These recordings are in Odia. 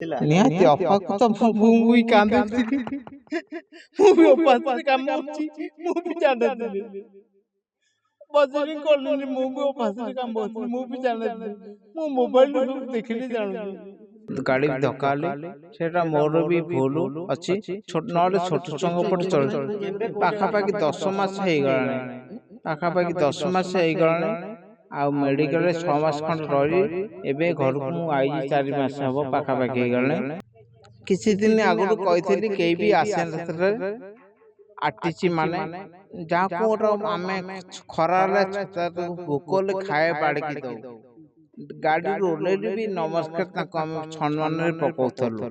ନିହାତି ଅପାକୁ ତ ମୁଁ ବି କାନ୍ଦୁଥିଲି। ମୁଁ ବି ଉପାସରେ କାମ କରୁଛି। ମୁଁ ବି ଜାଣିଥିଲି ବଜେଟିଂ କଲିନି। ମୁଁ ବି ଉପାସରେ କାମ କରୁଥିଲି। ମୁଁ ବି ଜାଣିଥିଲି। ମୁଁ ମୋବାଇଲ ଦେଖିଲି ଜାଣୁଛି। ଗାଡି ଧକ୍କା ହେଲି ସେଟା ମୋର ବି ଭୁଲ ଅଛି। ନହେଲେ ଛୋଟ ଛୁଆଙ୍କ ଉପରେ ଚଳୁଛି। ପାଖାପାଖି 10 ମାସ ହେଇଗଲାଣି। ପାଖାପାଖି 10 ମାସ ହେଇଗଲାଣି। ଆଉ ମେଡିକାଲରେ 6 ମାସ ଖଣ୍ଡେ ରହି ଏବେ ଘରକୁ ମୁଁ ଆଇଛି 4 ମାସ ହବ ପାଖାପାଖି ହେଇଗଲାଣି। କିଛି ଦିନ ଆଗରୁ କହିଥିଲି କେହି ବି ଆସିନଥିଲେ ଆର୍ଟିସି ମାନେ ଯାହାକୁ ଗୋଟେ ଆମେ ଖରା ହେଲେ ଭୋକ ହେଲେ ଖାଇବା ବାଢିକି ଦଉ। ଗାଡିରୁ ଓହ୍ଲେଇଲେ ବି ନମସ୍କାର ତାଙ୍କୁ ଆମେ ସମ୍ମାନରେ ପକଉଥିଲୁ।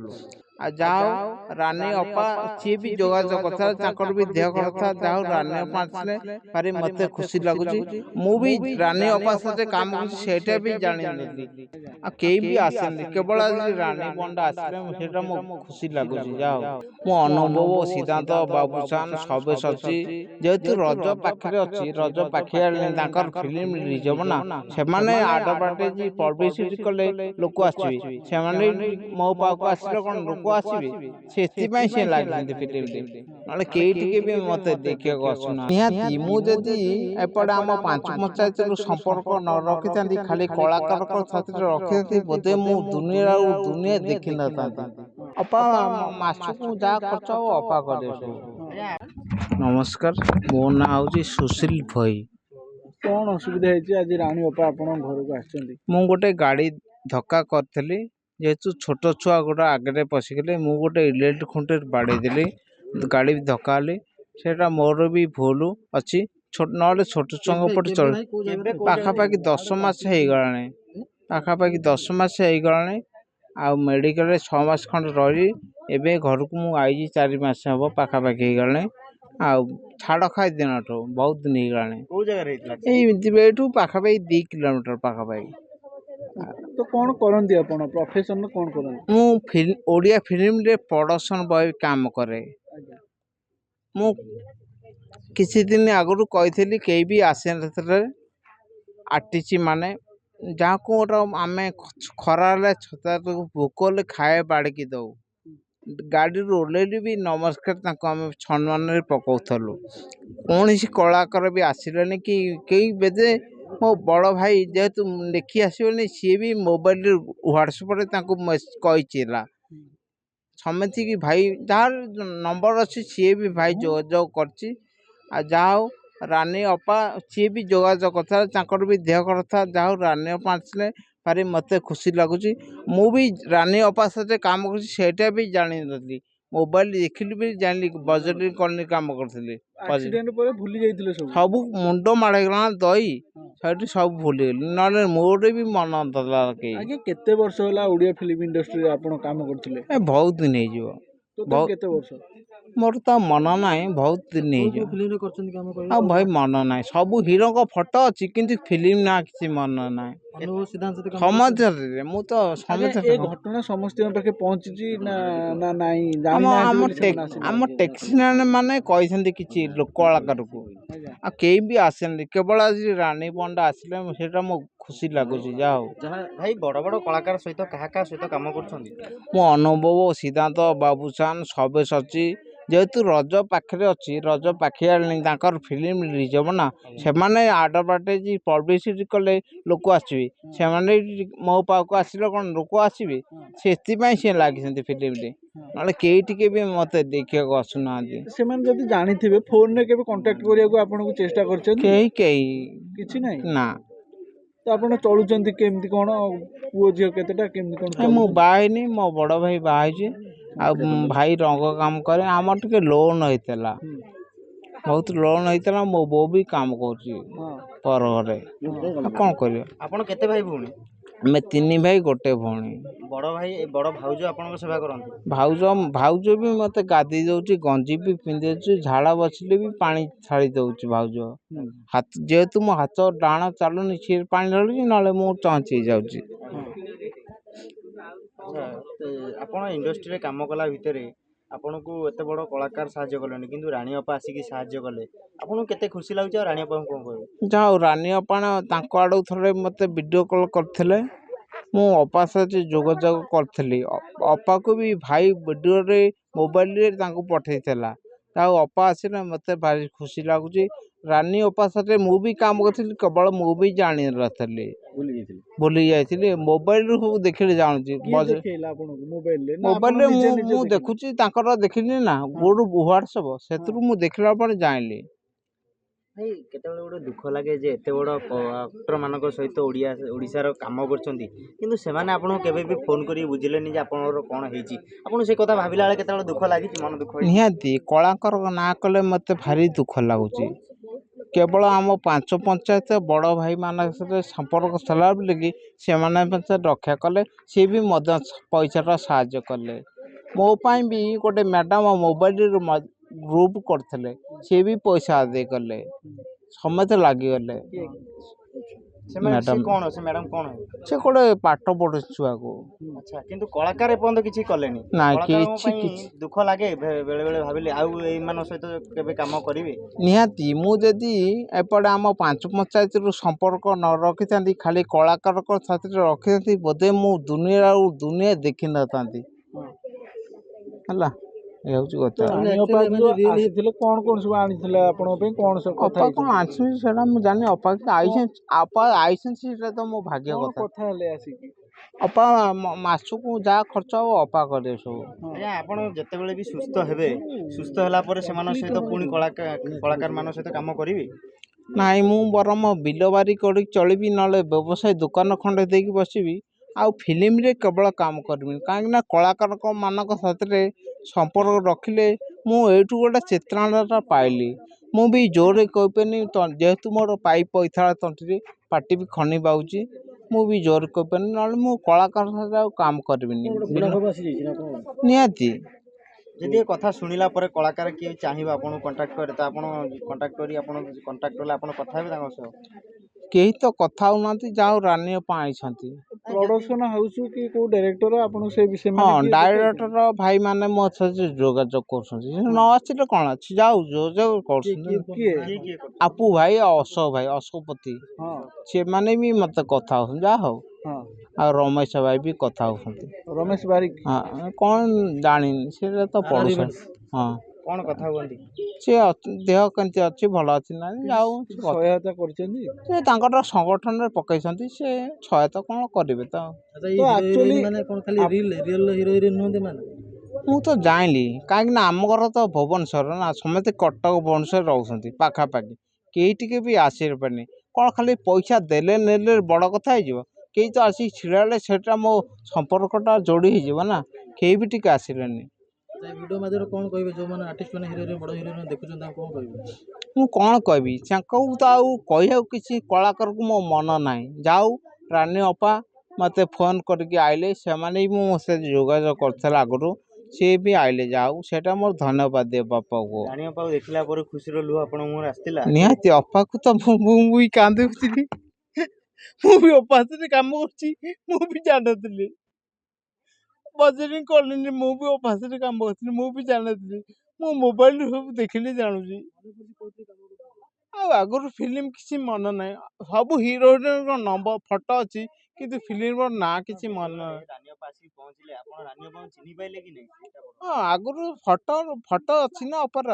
ଆଉ ଯାହା ହଉ ରାନୀ ଅପା ସିଏ ବି ଯୋଗାଯୋଗ କରିଥିଲା। ତାଙ୍କର ବି ଦେହ ଖରାପ ଥିଲା। ଯାହା ହଉ ରାନୀ ଅପା ଆସିଲେ ଭାରି ମତେ ଖୁସି ଲାଗୁଛି। ମୁଁ ବି ରାନୀ ଅପା ସହିତ କାମ କରୁଛି ସେଇଟା ବି ଜାଣିନଥିଲି। ଆଉ କେହି ବି ଆସେନି, କେବଳ ଆଜି ରାନୀ ପଣ୍ଡା ଆସିଲେ ସେଇଟା ମୋ ଖୁସି ଲାଗୁଛି। ଯାହା ହଉ ମୁଁ ଅନୁଭବ, ସିଦ୍ଧାନ୍ତ, ବାବୁସାନ, ସବେଶ ଅଛି। ଯେହେତୁ ରଜ ପାଖରେ ଅଛି, ରଜ ପାଖେଇ ଆଣିଲେ ତାଙ୍କର ଫିଲ୍ମ ରିଲିଜ ହବ ନା, ସେମାନେ ଆଡଭାର୍ଟାଇଜ ପବ୍ଲିସିଟି କଲେ ଲୋକ ଆସିବେ। ସେମାନେ ମୋ ପାଖକୁ ଆସିଲେ କଣ ଲୋକ ଆସିବେ, ସେଥିପାଇଁ ସେ ଲାଗିଛନ୍ତି ଫିଲ୍ମରେ। ନହେଲେ କେହି ଟିକେ ବି ମତେ ଦେଖିବାକୁ ଆସୁନାହାନ୍ତି। ନିହାତି ମୁଁ ଯଦି ଏପଟେ ଆମ ପାଞ୍ଚ ପଞ୍ଚାୟତରୁ ସମ୍ପର୍କ ନ ରଖିଥାନ୍ତି, ଖାଲି କଳାକାରଙ୍କ ସାଥିରେ ରଖିଥାନ୍ତି, ବୋଧେ ମୁଁ ଦୁନିଆ ଆଉ ଦୁନିଆ ଦେଖିନଥାନ୍ତି। ଅପା ମାସକୁ ଯାହା ଖର୍ଚ୍ଚ ହବ ଅପା କରିବେ ସବୁ। ନମସ୍କାର, ମୋ ନାଁ ହଉଛି ସୁଶୀଲ ଭୋଇ। କଣ ଅସୁବିଧା ହେଇଛି ଆଜି ରାଣୀ ଅପା ଆପଣଙ୍କ ଘରକୁ ଆସିଛନ୍ତି? ମୁଁ ଗୋଟେ ଗାଡି ଧକ୍କା କରିଥିଲି। ଯେହେତୁ ଛୋଟ ଛୁଆ ଗୋଟେ ଆଗରେ ପଶିଗଲେ, ମୁଁ ଗୋଟେ ଇଲେକ୍ଟ୍ରିକ ଖୁଣ୍ଟରେ ବାଡ଼େଇ ଦେଲି। ଗାଡ଼ି ଧକ୍କା ହେଲି, ସେଇଟା ମୋର ବି ଭୁଲ ଅଛି। ନହେଲେ ଛୋଟ ଛୁଆଙ୍କ ଉପରେ ଚଳୁ। ପାଖାପାଖି 10 ମାସ ହେଇଗଲାଣି। ପାଖାପାଖି 10 ମାସ ହେଇଗଲାଣି। ଆଉ ମେଡିକାଲରେ 6 ମାସ ଖଣ୍ଡେ ରହି ଏବେ ଘରକୁ ମୁଁ ଆଇଛି 4 ମାସ ହବ ପାଖାପାଖି ହେଇଗଲାଣି। ଆଉ ଛାଡ଼ ଖାଇ ଦିନଠୁ ବହୁତ ଦିନ ହେଇଗଲାଣି। କୋଉ ଜାଗାରେ ହେଇଥିଲା? ଏଇଠୁ ପାଖାପାଖି 2 କିଲୋମିଟର ପାଖାପାଖି। ତ କଣ କରନ୍ତି ଆପଣ? ପ୍ରଫେସନ କଣ କରନ୍ତି? ମୁଁ ଓଡ଼ିଆ ଫିଲ୍ମରେ ପ୍ରଡକ୍ସନ ବୟ କାମ କରେ। ମୁଁ କିଛି ଦିନ ଆଗରୁ କହିଥିଲି କେହି ବି ଆସିନଥିଲେ ଆର୍ଟିସି ମାନେ, ଯାହାକୁ ଗୋଟେ ଆମେ ଖରା ହେଲେ ଭୋକ ହେଲେ ଖାଇବା ବାଢିକି ଦଉ। ଗାଡିରୁ ଓହ୍ଲେଇଲେ ବି ନମସ୍କାର ତାଙ୍କୁ ଆମେ ସମ୍ମାନରେ ପକଉଥିଲୁ। କୌଣସି କଳାକାର ବି ଆସିଲେନି କି କେହି ବେଦେ। ମୋ ବଡ଼ ଭାଇ ଯେହେତୁ ଦେଖି ଆସିବନି, ସିଏ ବି ମୋବାଇଲରେ ହ୍ୱାଟ୍ସଆପରେ ତାଙ୍କୁ କହିଛି ହେଲା ସମିତିକି ଭାଇ ଯାହାର ନମ୍ବର ଅଛି ସିଏ ବି ଭାଇ ଯୋଗାଯୋଗ କରିଛି। ଆଉ ଯାହା ହଉ ରାନୀ ଅପା ସିଏ ବି ଯୋଗାଯୋଗ କରିଥିଲା, ତାଙ୍କର ବି ଦେହ ଖରାପ ଥିଲା। ଯାହା ହଉ ରାନୀ ଅପା ଆସିଲେ ଭାରି ମତେ ଖୁସି ଲାଗୁଛି। ମୁଁ ବି ରାନୀ ଅପା ସହିତ କାମ କରୁଛି ସେଇଟା ବି ଜାଣିନଥିଲି। ମୋବାଇଲ ଦେଖିଲି ବି ଜାଣିଲି ବଜେଟିଂ କଲି କାମ କରୁଥିଲି। ଆକ୍ସିଡେଣ୍ଟ ପରେ ଭୁଲି ଯାଇଥିଲେ ସବୁ ମୁଣ୍ଡ ମାଡ଼ ହେଇଗଲା ଦଇ ସେଇଠି ସବୁ ଭୁଲିଗଲି। ନହେଲେ ମୋର ବି ମନ ନଥିଲା କେହି। ଆଜ୍ଞା କେତେ ବର୍ଷ ହେଲା ଓଡ଼ିଆ ଫିଲ୍ମ ଇଣ୍ଡଷ୍ଟ୍ରିରେ ଆପଣ କାମ କରୁଥିଲେ? ବହୁତ ଦିନ ହେଇଯିବ। କେତେ ବର୍ଷ? ମୋର ତ ମନ ନାହିଁ, ବହୁତ ଦିନ ହେଇଯିବ। ଆଉ ଭାଇ ମନ ନାହିଁ। ସବୁ ହିରୋଙ୍କ ଫଟୋ ଅଛି କିନ୍ତୁ ଫିଲ୍ମ ନା କିଛି ମନ ନାହିଁ। ସମାଜରେ ମୁଁ ତ ଏ ଘଟଣା ସମସ୍ତଙ୍କ ପାଖେ ପହଞ୍ଚିଛି ନା ନାଇଁ? ଆମ ଟେକ୍ସିଆନ ମାନେ କହିଛନ୍ତି କିଛି କଳାକାରକୁ, ଆଉ କେହି ବି ଆସେନି, କେବଳ ଆଜି ରାନୀ ପଣ୍ଡା ଆସିଲେ ସେଇଟା ମୋ ଖୁସି ଲାଗୁଛି। ଯାହା ହଉ ଭାଇ ବଡ ବଡ କଳାକାର ସହିତ କାହା ସହିତ କାମ କରୁଛନ୍ତି? ମୁଁ ଅନୁଭବ, ସିଦ୍ଧାନ୍ତ, ବାବୁସାନ, ସବେଶ ଅଛି। ଯେହେତୁ ରଜ ପାଖରେ ଅଛି, ରଜ ପାଖେଇ ଆଣିଲେ ତାଙ୍କର ଫିଲ୍ମ ରିଲିଜ ହବ ନା, ସେମାନେ ଆଡଭାର୍ଟାଇଜ ପବ୍ଲିସିଟି କଲେ ଲୋକ ଆସିବେ। ସେମାନେ ମୋ ପାଖକୁ ଆସିଲେ କଣ ଲୋକ ଆସିବେ, ସେଥିପାଇଁ ସେ ଲାଗିଛନ୍ତି ଫିଲ୍ମରେ। ନହେଲେ କେହି ଟିକେ ବି ମତେ ଦେଖିବାକୁ ଆସୁନାହାନ୍ତି। ସେମାନେ ଯଦି ଜାଣିଥିବେ ଫୋନରେ କେବେ କଣ୍ଟାକ୍ଟ କରିବାକୁ ଆପଣଙ୍କୁ ଚେଷ୍ଟା କରିଛନ୍ତି? କେହି କିଛି ନାହିଁ ନା। ତ ଆପଣ ଚଳୁଛନ୍ତି କେମିତି କଣ? ପୁଅ ଝିଅ କେତେଟା, କେମିତି କଣ? ମୁଁ ବାହା ହେଇନି, ମୋ ବଡ ଭାଇ ବାହା ହେଇଛି। ଆଉ ଭାଇ ରଙ୍ଗ କାମ କରେ। ଆମର ଟିକେ ଲୋନ୍ ହେଇଥିଲା, ବହୁତ ଲୋନ୍ ହେଇଥିଲା। ମୋ ବୋଉ ବି କାମ କରୁଛି ପର ଘରେ। କଣ କରିବା? ଆପଣ କେତେ ଭାଇ ଭଉଣୀ? ଆମେ 3 ଭାଇ 1 ଭଉଣୀ। ବଡ ଭାଉଜ ଆପଣଙ୍କ ସେବା କରନ୍ତି? ଭାଉଜ ବି ମତେ ଗାଧେଇ ଦଉଛି, ଗଞ୍ଜି ବି ପିନ୍ଧି ଦଉଛି, ଝାଡା ବସିଲେ ବି ପାଣି ଛାଡ଼ି ଦଉଛି ଭାଉଜ। ଯେହେତୁ ମୋ ହାତ ଡାହାଣ ଚାଲୁନି, ସିଏ ପାଣି ଢାଳୁଛି, ନହେଲେ ମୁଁ ଚଞ୍ଚି ଯାଉଛି। ଆପଣ ଇଣ୍ଡଷ୍ଟ୍ରିରେ କାମ କଲା ଭିତରେ ଆପଣଙ୍କୁ ଏତେ ବଡ କଳାକାର ସାହାଯ୍ୟ କଲେନି, କିନ୍ତୁ ରାଣୀ ଅପା ଆସିକି ସାହାଯ୍ୟ କଲେ, ଆପଣଙ୍କୁ କେତେ ଖୁସି ଲାଗୁଛି? ଆଉ ରାଣୀ ଅପାଙ୍କୁ କଣ କହିବେ? ଯାହା ହଉ ରାନୀ ଅପା ତାଙ୍କ ଆଡୁ ଥରେ ମତେ ଭିଡିଓ କଲ୍ କରିଥିଲେ। ମୁଁ ଅପା ସହିତ ଯୋଗାଯୋଗ କରିଥିଲି। ଅପାକୁ ବି ଭାଇ ଭିଡ଼ିଓରେ ମୋବାଇଲରେ ତାଙ୍କୁ ପଠେଇଥିଲା। ଆଉ ଅପା ଆସିଲେ ମୋତେ ଭାରି ଖୁସି ଲାଗୁଛି। ରାନୀ ଅପା ସହିତ ମୁଁ ବି କାମ କରିଥିଲି, କେବଳ ମୁଁ ବି ଜାଣିନଥିଲି, ଭୁଲି ଯାଇଥିଲି। ମୋବାଇଲରୁ ସବୁ ଦେଖିଲେ ଜାଣୁଛି। କିଏ ଦେଖେଇଲା ଆପଣଙ୍କୁ ମୋବାଇଲରେ ନା ଆପଣ ମୋବାଇଲରେ ନିଜେ ମୁଁ ନିଜେ ମୁଁ ଦେଖିଲେ? ଦେଖୁଛି ତାଙ୍କର ଦେଖିଲି ନା ଗୋରୁ ହ୍ୱାଟ୍ସଆପ୍, ସେଥିରୁ ମୁଁ ଦେଖିଲା ପରେ ଜାଣିଲି। ଭାଇ କେତେବେଳେ ଗୋଟେ ଦୁଃଖ ଲାଗେ ଯେ ଏତେ ବଡ଼ ଆକ୍ଟରମାନଙ୍କ ସହିତ ଓଡ଼ିଶାର କାମ କରୁଛନ୍ତି, କିନ୍ତୁ ସେମାନେ ଆପଣଙ୍କୁ କେବେ ବି ଫୋନ୍ କରି ବୁଝିଲେନି ଯେ ଆପଣଙ୍କର କ'ଣ ହେଇଛି। ଆପଣ ସେ କଥା ଭାବିଲା ବେଳେ କେତେବେଳେ ଦୁଃଖ ଲାଗିଛି, ମନ ଦୁଃଖ ହେଇଛି? ନିହାତି କଳାକାର ନାଁ କଲେ ମୋତେ ଭାରି ଦୁଃଖ ଲାଗୁଛି। କେବଳ ଆମ ପାଞ୍ଚ ପଞ୍ଚାୟତ ବଡ଼ ଭାଇମାନଙ୍କ ସହିତ ସମ୍ପର୍କ ଥିଲା ବୋଲିକି ସେମାନେ ମୋତେ ରକ୍ଷା କଲେ। ସିଏ ବି ମଧ୍ୟ ପଇସାଟା ସାହାଯ୍ୟ କଲେ। ମୋ ପାଇଁ ବି ଗୋଟେ ମ୍ୟାଡ଼ାମ୍ ମୋବାଇଲରୁ ଗ୍ରୁପ୍ କରିଥିଲେ, ସିଏ ବି ପଇସା ଆଦାୟ କଲେ, ସମସ୍ତେ ଲାଗିଗଲେ। ସେ ମ୍ୟାଡ଼ାମ୍ ମ୍ୟାଡ଼ାମ୍ କ'ଣ? ସେ ଗୋଟେ ପାଠ ପଢ଼ୁ ଛୁଆକୁ। ଆଚ୍ଛା, କିନ୍ତୁ କଳାକାର ଏପର୍ଯ୍ୟନ୍ତ କିଛି କଲେନି। ନାଇଁ କଳାକାରଙ୍କ ପାଇଁ କିଛି ଦୁଃଖ ଲାଗେ ବେଳେବେଳେ ଭାବିଲେ ଆଉ ଏଇମାନଙ୍କ ସହିତ କେବେ କାମ କରିବେ। ନିହାତି ମୁଁ ଯଦି ଏପଟେ ଆମ ପାଞ୍ଚ ପଞ୍ଚାୟତରୁ ସମ୍ପର୍କ ନ ରଖିଥାନ୍ତି, ଖାଲି କଳାକାରଙ୍କ ସାଥିରେ ରଖିଥାନ୍ତି, ବୋଧେ ମୁଁ ଦୁନିଆ ଦେଖିନଥାନ୍ତି। ହେଲା, ଏ ହେଉଛି କଥା। ରାନୀ ଅପା ଯୋଉ ଆସିଥିଲେ କଣ କଣ ସବୁ ଆଣିଥିଲେ ଆପଣଙ୍କ ପାଇଁ, କଣ ସବୁ କଥା ଅପା କ'ଣ ହେଇଛନ୍ତି? ଆଣିଛନ୍ତି ସେଇଟା ମୁଁ ଜାଣିନି। ଅପା ଆଇଛନ୍ତି, ଅପା ଆଇଛନ୍ତି ସେଇଟା ତ ମୋ ଭାଗ୍ୟ କଣ କଥା। କଥା ହେଲେ ଆସିକି? ଅପା ମାସକୁ ଯାହା ଖର୍ଚ୍ଚ ହେବ ଅପା କରିବେ ସବୁ। ଆଜ୍ଞା, ଆପଣ ଯେତେବେଳେ ବି ସୁସ୍ଥ ହେବେ, ସୁସ୍ଥ ହେଲା ପରେ ସେମାନଙ୍କ ସହିତ ପୁଣି କଳାକାରମାନଙ୍କ ସହିତ କାମ କରିବେ। ନାଇଁ, ମୁଁ ବରଂ ବିଲ ବାରି କରିକି ଚଳିବି, ନହେଲେ ବ୍ୟବସାୟ ଦୋକାନ ଖଣ୍ଡେ ଦେଇକି ବସିବି। ଆଉ ଫିଲ୍ମରେ କେବଳ କାମ କରିବିନି, କାହିଁକିନା କଳାକାରଙ୍କ ମାନଙ୍କ ସାଥିରେ ସମ୍ପର୍କ ରଖିଲେ ମୁଁ ଏଇଠୁ ଗୋଟେ ଚିତ୍ରାଣଟା ପାଇଲି। ମୁଁ ବି ଜୋରରେ କହିପାରିନି, ଯେହେତୁ ମୋର ପାଇପ ପଇଥାଳା ତଣ୍ଟିରେ ପାଟି ବି ଖନି ପାଉଛି, ମୁଁ ବି ଜୋରରେ କହିପାରିନି। ନହେଲେ ମୁଁ କଳାକାର ସାଥିରେ ଆଉ କାମ କରିବିନି। ନିହାତି ଯଦି ଏ କଥା ଶୁଣିଲା ପରେ କଳାକାର କିଏ ଚାହିଁବ ଆପଣଙ୍କୁ କଣ୍ଟାକ୍ଟ କରେ, ତ ଆପଣ କଣ୍ଟାକ୍ଟ କରି ଆପଣ କଣ୍ଟାକ୍ଟ କଲେ ଆପଣ କଥା ହେବେ ତାଙ୍କ ସହ? କେହି ତ କଥା ହଉନାହାନ୍ତି, ଯାହା ହଉ ରାନୀ ଅପା ଆଇଛନ୍ତି। ପ୍ରଡକ୍ସନ ହାଉସ୍ କି କୋଉ ଡାଇରେକ୍ଟର ଆପଣ ସେ ହଁ, ସେମାନେ କିଏ ଦେଖାଇଛନ୍ତି? ଡାଇରେକ୍ଟର ଭାଇମାନେ ମୋ ସହିତ ଯୋଗାଯୋଗ କରୁଛନ୍ତି। ନ ଆସିଲେ କ'ଣ ଅଛି, ଯାଉ ଯୋଗାଯୋଗ କରୁଛନ୍ତି। କିଏ? ଆପୁ ଭାଇ ଆଉ ଅଶୋକ ଭାଇ, ଅଶୋକପତି, ହଁ ସେମାନେ ବି ମୋତେ କଥା ହେଉଛନ୍ତି। ଯାହା ହଉ, ହଁ ଆଉ ରମେଶ ଭାଇ ବି କଥା ହେଉଛନ୍ତି। ରମେଶ ବାରିକ। ହଁ, କ'ଣ ଜାଣିନି, ସେଇଟା ତ ପଢ଼ୁଛନ୍ତି। ହଁ, କ'ଣ କଥା ହୁଅନ୍ତି? ସେ ଦେହ କେମିତି ଅଛି, ଭଲ ଅଛି ନା, ଯାଉ କିଛି ସହାୟତା କରିଛନ୍ତି? ସେ ତାଙ୍କର ସଂଗଠନରେ ପକେଇଛନ୍ତି, ସେ ସହାୟତା କ'ଣ କରିବେ ତ। ତ ଆକ୍ଚୁଆଲି ମୁଁ ତ ଜାଣିଲି, କାହିଁକିନା ଆମ ଘର ତ ଭୁବନେଶ୍ୱର ନା, ସମସ୍ତେ କଟକ ଭୁବନେଶ୍ୱର ରହୁଛନ୍ତି ପାଖାପାଖି, କେହି ଟିକେ ବି ଆସିପାରିନି। କ'ଣ ଖାଲି ପଇସା ଦେଲେ ନେଲେ ବଡ଼ କଥା ହେଇଯିବ? କେହି ତ ଆସିକି ଛିଡ଼ା ହେଲେ ସେଇଟା ମୋ ସମ୍ପର୍କଟା ଯୋଡ଼ି ହେଇଯିବ ନା, କେହି ବି ଟିକେ ଆସିଲେନି। ଭିଡ଼ିଓ ମାଧ୍ୟମରେ କ'ଣ କହିବେ ଯେଉଁମାନେ ଆର୍ଟିଷ୍ଟ ମାନେ ହିରୋ ବଡ଼ ହିରୋ ଦେଖୁଛନ୍ତି ତାଙ୍କୁ କ'ଣ କହିବେ? ମୁଁ କ'ଣ କହିବି, ତାଙ୍କୁ ତ ଆଉ କହିବାକୁ କିଛି କଳାକାରକୁ ମୋ ମନ ନାହିଁ। ଯାଉ ରାନୀ ଅପା ମୋତେ ଫୋନ୍ କରିକି ଆଇଲେ, ସେମାନେ ବି ମୋ ସହିତ ଯୋଗାଯୋଗ କରିଥିଲେ ଆଗରୁ, ସିଏ ବି ଆଇଲେ, ଯାଉ ସେଇଟା ମୋର ଧନ୍ୟବାଦ ଦେବ ବାପାକୁ। ରାଣୀ ଅପାକୁ ଦେଖିଲା ପରେ ଖୁସିର ଲୁହ ଆପଣଙ୍କ ମୁହଁରେ ଆସିଥିଲା? ନିହାତି ଅପାକୁ ତ ମୁଁ ବି କାନ୍ଦୁଥିଲି। ମୁଁ ବି ଅପା ସାଥିରେ କାମ କରୁଛି, ମୁଁ ବି ଜାଣିନଥିଲି। ବଜରିଂ କଲିନି, ମୁଁ ବି ଅପା ସାଥିରେ କାମ କରୁଥିଲି, ମୁଁ ବି ଜାଣିନଥିଲି। ମୁଁ ମୋବାଇଲରୁ ସବୁ ଦେଖିଲି, ଜାଣୁଛି। ଆଉ ଆଗରୁ ଫିଲ୍ମ କିଛି ମନେ ନାହିଁ। ସବୁ ହିରୋ ହିରୋଇନଙ୍କ ନମ୍ବର ଫଟୋ ଅଛି, କିନ୍ତୁ ଫିଲ୍ମର ନାଁ କିଛି ମନେ ନାହିଁ। ରାନୀ ଅପା ଆସିକି ପହଞ୍ଚିଲେ, ଆପଣ ରାନୀ ଅପାଙ୍କୁ ଚିହ୍ନି ପାଇଲେ କି ନାହିଁ? ହଁ, ଆଗରୁ ଫଟୋ ଅଛି ନା ଅପାର,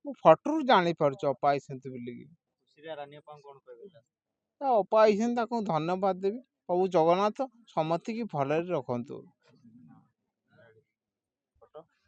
ମୁଁ ଫଟୋରୁ ଜାଣିପାରୁଛି ଅପା ଆଇଛନ୍ତି ବୋଲିକି। ଖୁସିରେ ରାନୀ ଅପାଙ୍କୁ କ'ଣ କହିବେ? ଅପା ଆଇଛନ୍ତି, ତାକୁ ଧନ୍ୟବାଦ ଦେବି। ପ୍ରଭୁ ଜଗନ୍ନାଥ ସମସ୍ତିକି ଭଲରେ ରଖନ୍ତୁ।